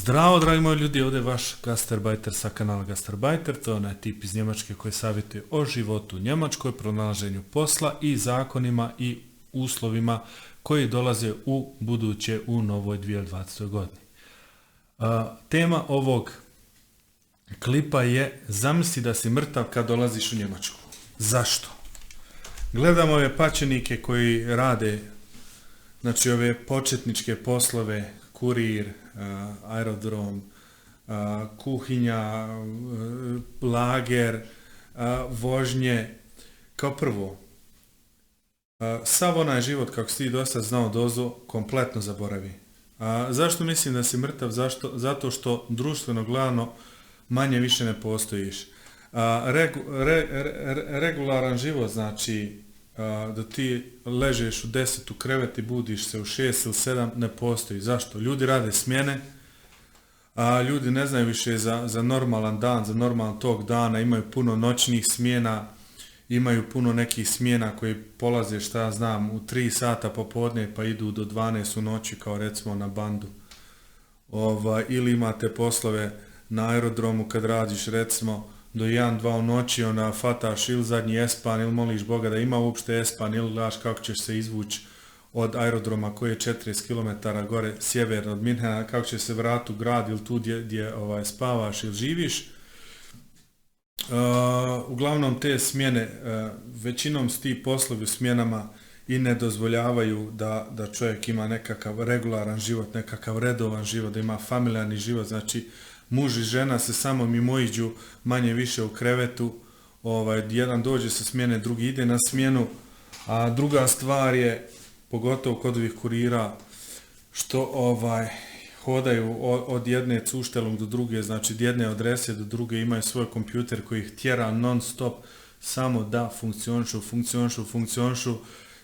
Zdravo, dragi moji ljudi, ovdje je vaš Gastarbajter sa kanala Gastarbajter, to je onaj tip iz Njemačke koji savjetuje o životu u Njemačkoj, pronalaženju posla i zakonima i uslovima koji dolaze u buduće u novoj 2020. godini. Tema ovog klipa je zamisli da si mrtav kad dolaziš u Njemačku. Zašto? Gledamo ove pačenike koji rade, znači ove početničke poslove, kurir, aerodrom, kuhinja, lager, vožnje. Kao prvo, sav onaj život kako si ti dosta znao dozo, kompletno zaboravi. Zašto mislim da si mrtav? Zato što društveno gledano manje više ne postojiš. Regularan život znači da ti ležeš u 10 u krevet i budiš se u 6 ili 7 ne postoji. Zašto? Ljudi rade smjene, ljudi ne znaju više za normalan dan, za normalan tog dana, imaju puno noćnih smjena, imaju puno nekih smjena koji polaze, šta ja znam, u 3 sata popodne pa idu do 12 u noći kao recimo na bandu. Ili imate poslove na aerodromu kad radiš recimo do 1-2 u noći, ona fataš ili zadnji espan ili moliš Boga da ima uopšte espan ili gledaš kako ćeš se izvući od aerodroma koji je 40 km gore sjeverno od Minhena, kako ćeš se vratiti u grad ili tu gdje spavaš ili živiš. Uglavnom te smjene, većinom s ti poslovi u smjenama i ne dozvoljavaju da čovjek ima nekakav regularan život, nekakav redovan život, da ima familijarni život, znači muž i žena se samo mimoiđu manje više u krevetu, jedan dođe sa smjene, drugi ide na smjenu, a druga stvar je, pogotovo kod ovih kurira, što hodaju od jedne cuštelom do druge, znači od jedne adrese do druge, imaju svoj kompjuter koji ih tjera non stop samo da funkcionišu,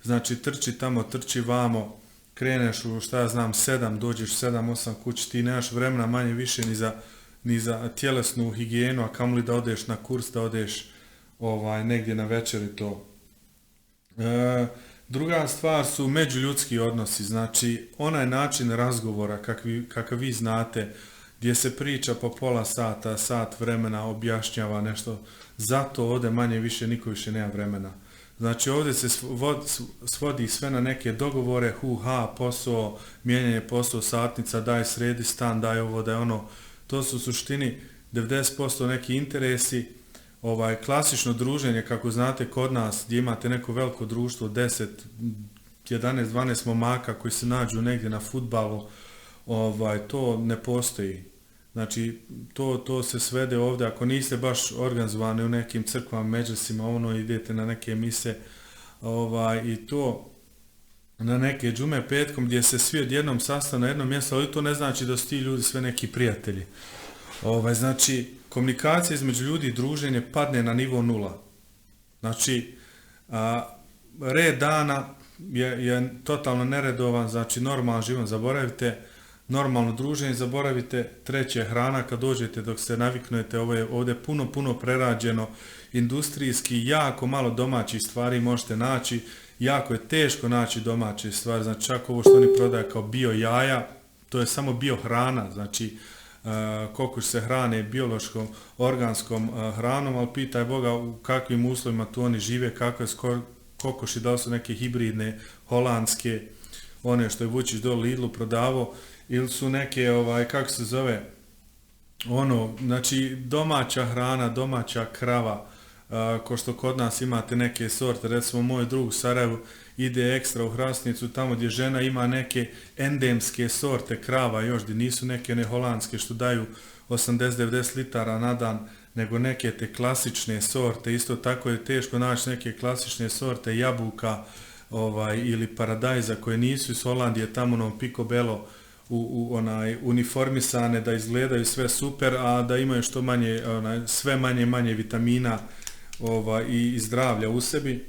znači trči tamo, trči vamo, kreneš u šta ja znam 7, dođeš 7-8 kući, ti nemaš vremena manje više ni za tjelesnu higijenu, a kamoli da odeš na kurs, da odeš negdje na večer i to. Druga stvar su međuljudski odnosi, znači onaj način razgovora kakav vi znate, gdje se priča po pola sata, sat vremena, objašnjava nešto, zato ovdje manje više niko više nema vremena. Znači ovdje se svodi sve na neke dogovore, posao, mijenjanje posao, satnica, daj sredi stan, daj ovo, daj ono. To su u suštini 90% neki interesi, klasično druženje, kako znate kod nas, gdje imate neko veliko društvo, 10, 11, 12 momaka koji se nađu negdje na fudbalu, to ne postoji. Znači, to se svede ovdje, ako niste baš organizovani u nekim crkvama, međusima, idete na neke mise, i to na neke džume petkom gdje se svi odjednom sastanu na jednom mjestu, ali to ne znači da su ti ljudi sve neki prijatelji. Znači, komunikacija između ljudi i druženje padne na nivo 0. Znači, red dana je totalno neredovan, znači normalan život zaboravite, normalno druženje zaboravite, treće hrana kad dođete dok se naviknete, ovo je ovdje puno prerađeno, industrijski, jako malo domaćih stvari možete naći, jako je teško naći domaće stvari, znači čak ovo što oni prodaju kao bio jaja, to je samo bio hrana, znači kokoš se hrane biološkom, organskom hranom, ali pitaj Boga u kakvim uslovima tu oni žive, kakve kokoši, da li su neke hibridne, holandske, one što je Vučić do Lidlu prodavao, ili su neke, kako se zove, znači domaća hrana, domaća krava, ko što kod nas imate neke sorte, recimo moj drug u Sarajevu ide ekstra u Hrastnicu, tamo gdje žena ima neke endemske sorte krava još, gdje nisu neke ne holandske što daju 80-90 litara na dan, nego neke te klasične sorte, isto tako je teško naći neke klasične sorte jabuka ili paradajza koje nisu iz Holandije, tamo picobello uniformisane da izgledaju sve super, a da imaju što manje, sve manje vitamina i zdravlja u sebi.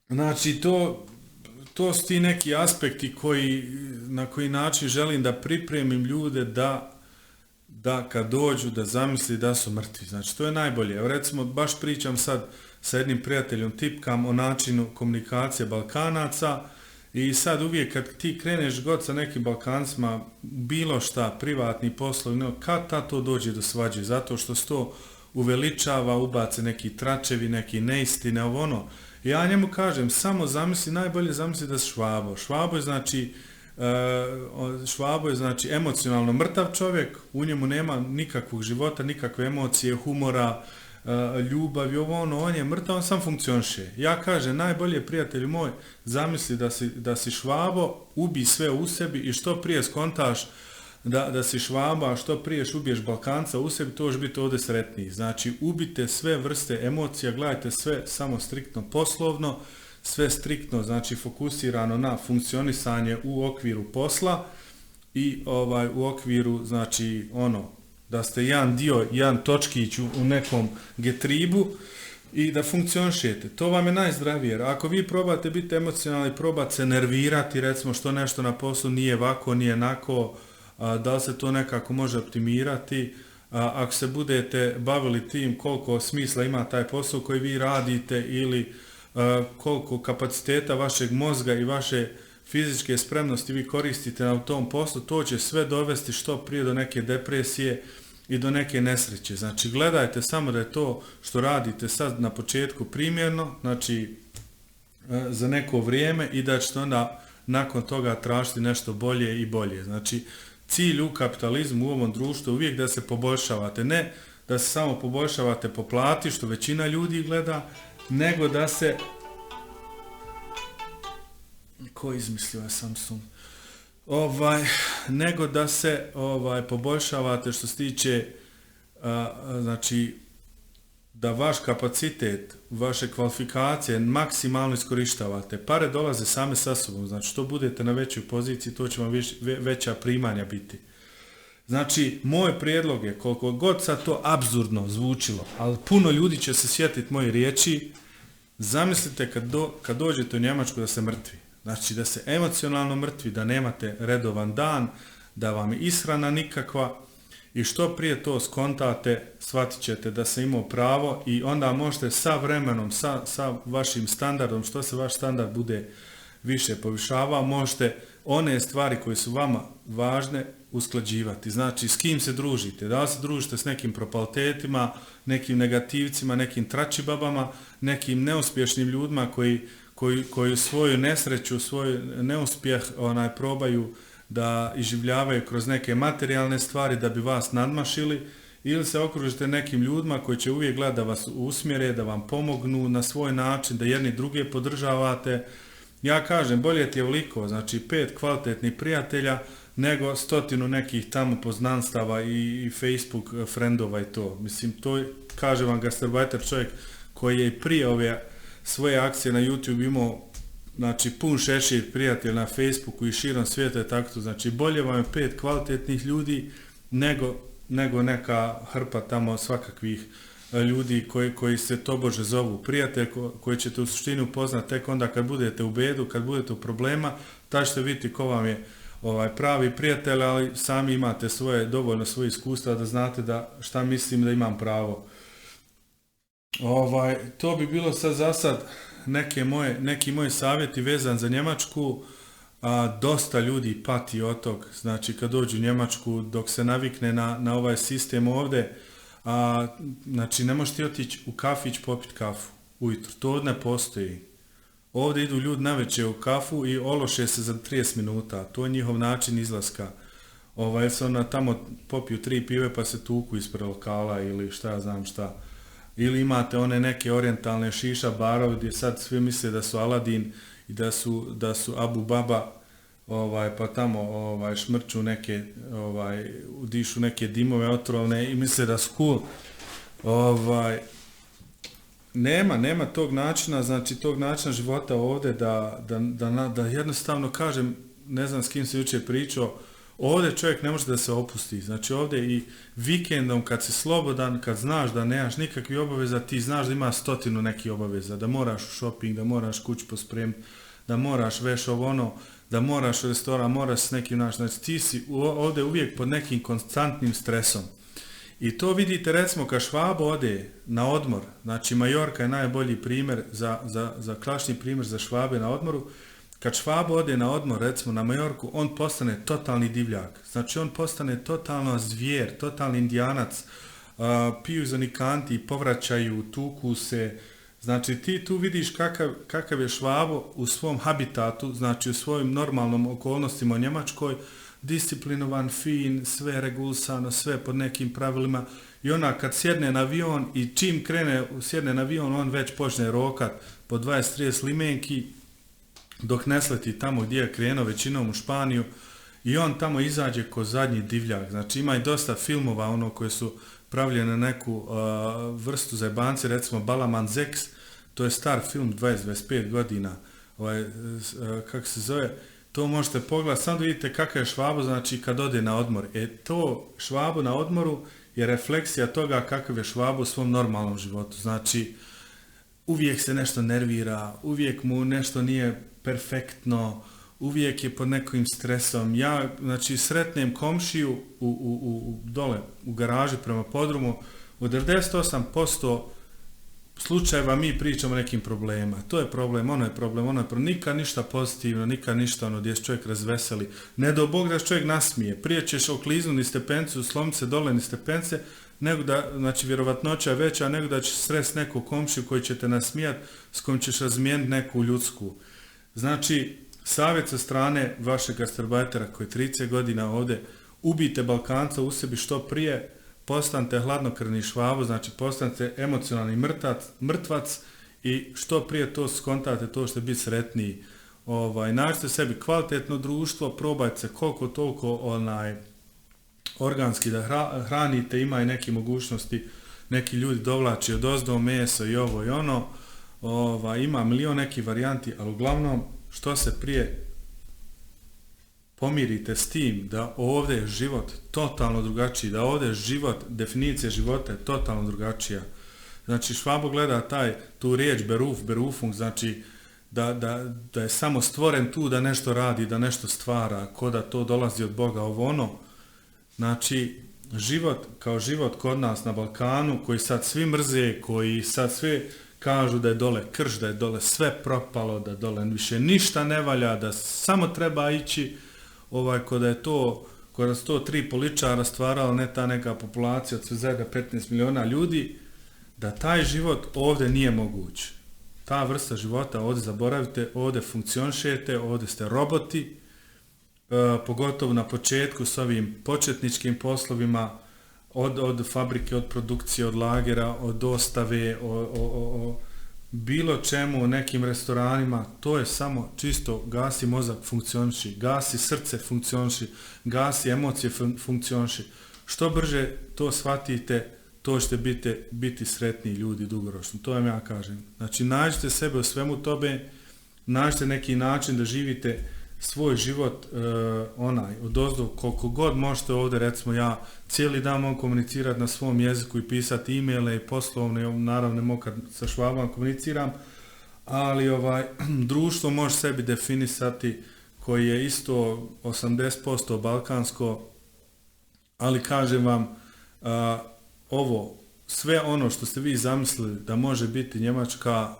Znači to su ti neki aspekti na koji način želim da pripremim ljude da kad dođu da zamisli da su mrtvi. Znači to je najbolje. Evo recimo baš pričam sad sa jednim prijateljom, tipkam o načinu komunikacije Balkanaca I sad uvijek kad ti kreneš god sa nekim Balkancima, bilo šta, privatni poslovi, no, kad to dođe do svađe, zato što se to uveličava, ubace neki tračevi, neki neistine, ovo ono. Ja njemu kažem, samo zamisli, najbolje zamisli da si Švabo. Švabo je znači emocionalno mrtav čovjek, u njemu nema nikakvog života, nikakve emocije, humora, ljubavi, ovo ono, on je mrtav, on sam funkcioniše. Ja kažem, najbolje prijatelju moj, zamisli da si Švabo, ubij sve u sebi i što prije skontaš da si Švaba, a što prije ubiješ Balkanca u sebi, to će biti ovdje sretniji. Znači, ubite sve vrste emocija, gledajte sve samo striktno poslovno, sve striktno, znači fokusirano na funkcionisanje u okviru posla i u okviru, znači, da ste jedan točkić u nekom getribu i da funkcionišete. To vam je najzdravije. Ako vi probate biti emocionalni, probate se nervirati, recimo što nešto na poslu nije ovako, nije onako, da li se to nekako može optimirati, ako se budete bavili tim koliko smisla ima taj posao koji vi radite ili koliko kapaciteta vašeg mozga i vaše fizičke spremnosti vi koristite na tom poslu, to će sve dovesti što prije do neke depresije i do neke nesreće. Znači, gledajte samo da je to što radite sad na početku primjerno, znači za neko vrijeme i da ćete onda nakon toga tražiti nešto bolje i bolje. Znači, cilj u kapitalizmu u ovom društvu uvijek da se poboljšavate, ne da se samo poboljšavate po plati, što većina ljudi gleda, nego da se... Ko izmislio je Samsung? Nego da se poboljšavate što se tiče, znači, da vaš kapacitet, vaše kvalifikacije maksimalno iskorištavate. Pare dolaze same sa sobom, znači što budete na većoj poziciji, to će vam veća primanja biti. Znači, moj prijedlog je, koliko god sad to apsurdno zvučilo, ali puno ljudi će se sjetiti moje riječi, zamislite kad dođete u Njemačku da se mrtvi. Znači, da se emocionalno mrtvi, da nemate redovan dan, da vam je ishrana nikakva i što prije to skontate, shvatit ćete da se imao pravo i onda možete sa vremenom, sa vašim standardom, što se vaš standard bude više povišavao, možete one stvari koje su vama važne usklađivati. Znači, s kim se družite? Da li se družite s nekim propalitetima, nekim negativcima, nekim tračibabama, nekim neuspješnim ljudima koji svoju nesreću, svoj neuspjeh probaju da iživljavaju kroz neke materijalne stvari da bi vas nadmašili, ili se okružite nekim ljudima koji će uvijek gledati da vas usmjere, da vam pomognu na svoj način, da jedni druge podržavate. Ja kažem, bolje ti je ovoliko, znači 5 kvalitetnih prijatelja nego 100 nekih tamo poznanstava i Facebook friendova i to. Mislim, to je, kaže vam gastarbajter čovjek koji je i prije ove svoje akcije na YouTube imao, znači, pun šešir prijatelja na Facebooku i širom svijeta je tako. Znači, bolje vam je 5 kvalitetnih ljudi nego neka hrpa tamo svakakvih ljudi koji se tobože zovu prijatelj, koji ćete u suštini upoznati tek onda kad budete u bedu, kad budete u problema, tad ćete vidjeti ko vam je pravi prijatelj, ali sami imate dovoljno svoje iskustva da znate šta mislim da imam pravo. To bi bilo sad za sad neki moji savjeti vezan za Njemačku. Dosta ljudi pati od tog, znači kad dođu u Njemačku, dok se navikne na ovaj sistem ovdje, znači ne možete otići u kafić popiti kafu ujutro, to ne postoji. Ovdje idu ljudi navečer u kafu i ološe se za 30 minuta, to je njihov način izlaska. Jer se onda tamo popiju 3 pive pa se tuku ispred lokala ili šta ja znam šta. Ili imate one neke orijentalne šiša barove gdje sad svi misle da su Aladin i da su Abu Baba, pa tamo šmrču neke, dišu neke dimove otrovne i misle da su cool. Nema tog načina, znači tog načina života ovdje da jednostavno kažem, ne znam s kim se jučer pričao, ovdje čovjek ne može da se opusti. Znači ovdje i vikendom kad si slobodan, kad znaš da nemaš nikakvih obaveza, ti znaš da ima 100 nekih obaveza, da moraš u shopping, da moraš kuću pospremiti, da moraš veš ono, da moraš u restoran, moraš s nekim naš. Znači ti si ovdje uvijek pod nekim konstantnim stresom. I to vidite recimo kad Švabo ode na odmor, znači Majorka je najbolji primjer za klasični primjer za Švabe na odmoru. Kad Švabo ode na odmor, recimo na Majorku, on postane totalni divljak. Znači on postane totalno zvijer, totalni indijanac, piju zanikanti, povraćaju, tuku se. Znači ti tu vidiš kakav je Švabo u svom habitatu, znači u svojim normalnom okolnostima u Njemačkoj, disciplinovan, fin, sve regulsano, sve pod nekim pravilima. I ona kad sjedne na avion i čim sjedne na avion, on već počne rokat po 20-30 limenki, dok ne sleti tamo gdje je krenuo, većinom u Španiju, i on tamo izađe ko zadnji divljak. Znači ima i dosta filmova ono koje su pravljene na neku vrstu zajebanci, recimo Balaman Zeks, to je star film 20-25 godina, kako se zove, to možete pogledati, samo da vidite kakav je Švabo, znači kad ode na odmor. To Švabo na odmoru je refleksija toga kakav je Švabo u svom normalnom životu. Znači, uvijek se nešto nervira, uvijek mu nešto nije perfektno, uvijek je pod nekim stresom. Ja, znači, sretnem komšiju dole u garaži prema podrumu, u 98% slučajeva mi pričamo o nekim problema. To je problem, ono je problem, nikad ništa pozitivno, nikad ništa ono gdje se čovjek razveseli. Ne do Bog da se čovjek nasmije. Prije ćeš okliznuti ni stepencu, slomiti se dole ni stepence, nego da, znači vjerovatnoća je veća, nego da ćeš sresti neku komšiju koji će te nasmijati, s kojim ćeš razmijeniti neku ljudsku. Znači, savjet sa strane vašeg gastarbajtera koji je 30 godina ovdje, ubijte Balkanca u sebi što prije, postanite hladnokrvni Švabo, znači postanite emocionalni mrtvac i što prije to skontate, to ćete biti sretniji. Nađite sebi kvalitetno društvo, probajte se koliko toliko organski da hranite, ima i neke mogućnosti, neki ljudi dovlači odozdo meso i ovo i ono, ima milion nekih varijanti, ali uglavnom što se prije pomirite s tim da ovdje je život totalno drugačiji, da ovdje je život, definicija života je totalno drugačija. Znači Švabo gleda tu riječ berufung, znači da je samo stvoren tu da nešto radi, da nešto stvara, ko da to dolazi od Boga, ovo ono. Znači život kao život kod nas na Balkanu, koji sad svi mrze, koji sad sve kažu da je dole krš, da je dole sve propalo, da dole više ništa ne valja, da samo treba ići kada su to 3 političara stvarala, ne ta neka populacija od sve zajedno 15 miliona ljudi, da taj život ovdje nije moguć. Ta vrsta života ovdje zaboravite, ovdje funkcionišete, ovdje ste roboti, pogotovo na početku s ovim početničkim poslovima, od fabrike, od produkcije, od lagera, od dostave, o bilo čemu, u nekim restoranima, to je samo čisto gasi mozak, funkcioniši, gasi srce, funkcioniši, gasi emocije, funkcioniši. Što brže to shvatite, to ćete biti sretni ljudi dugoročno. To vam ja kažem. Znači, nađite sebe u svemu tome, nađite neki način da živite svoj život odozdo, koliko god možete ovdje, recimo ja cijeli dan mogu komunicirati na svom jeziku i pisati e-maile i poslovne, naravno ne mogu kad sa Švabom komuniciram, ali društvo može sebi definisati koji je isto 80% balkansko, ali kažem vam, sve ono što ste vi zamislili da može biti Njemačka,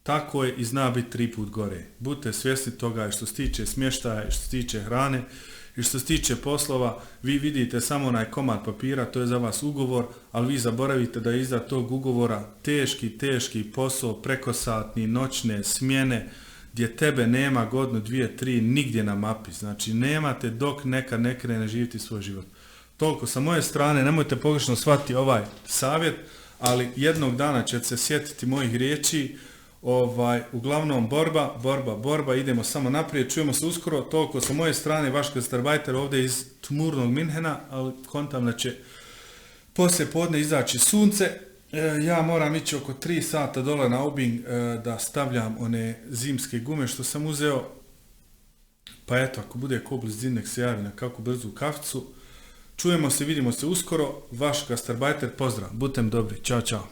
tako je i zna biti 3 put gore. Budite svjesni toga i što se tiče smještaja, i što se tiče hrane, i što se tiče poslova. Vi vidite samo onaj komad papira, to je za vas ugovor, ali vi zaboravite da je iza tog ugovora teški posao, prekosatni, noćne smjene, gdje tebe nema godinu, 2, 3, nigdje na mapi. Znači nemate dok nekad ne krene živjeti svoj život. Toliko sa moje strane, nemojte pogrešno shvatiti ovaj savjet, ali jednog dana ćete se sjetiti mojih riječi. Uglavnom borba, idemo samo naprijed, čujemo se uskoro, toliko sa moje strane, vaš gastarbajter ovdje iz tmurnog Minhena, ali kontam da će poslije podne izaći sunce. Ja moram ići oko 3 sata dole na Aubing da stavljam one zimske gume što sam uzeo, pa eto, ako bude ko blizine, nek se javi na kakvu brzu kaficu. Čujemo se, vidimo se uskoro, vaš gastarbajter, pozdrav, budem dobri, čao.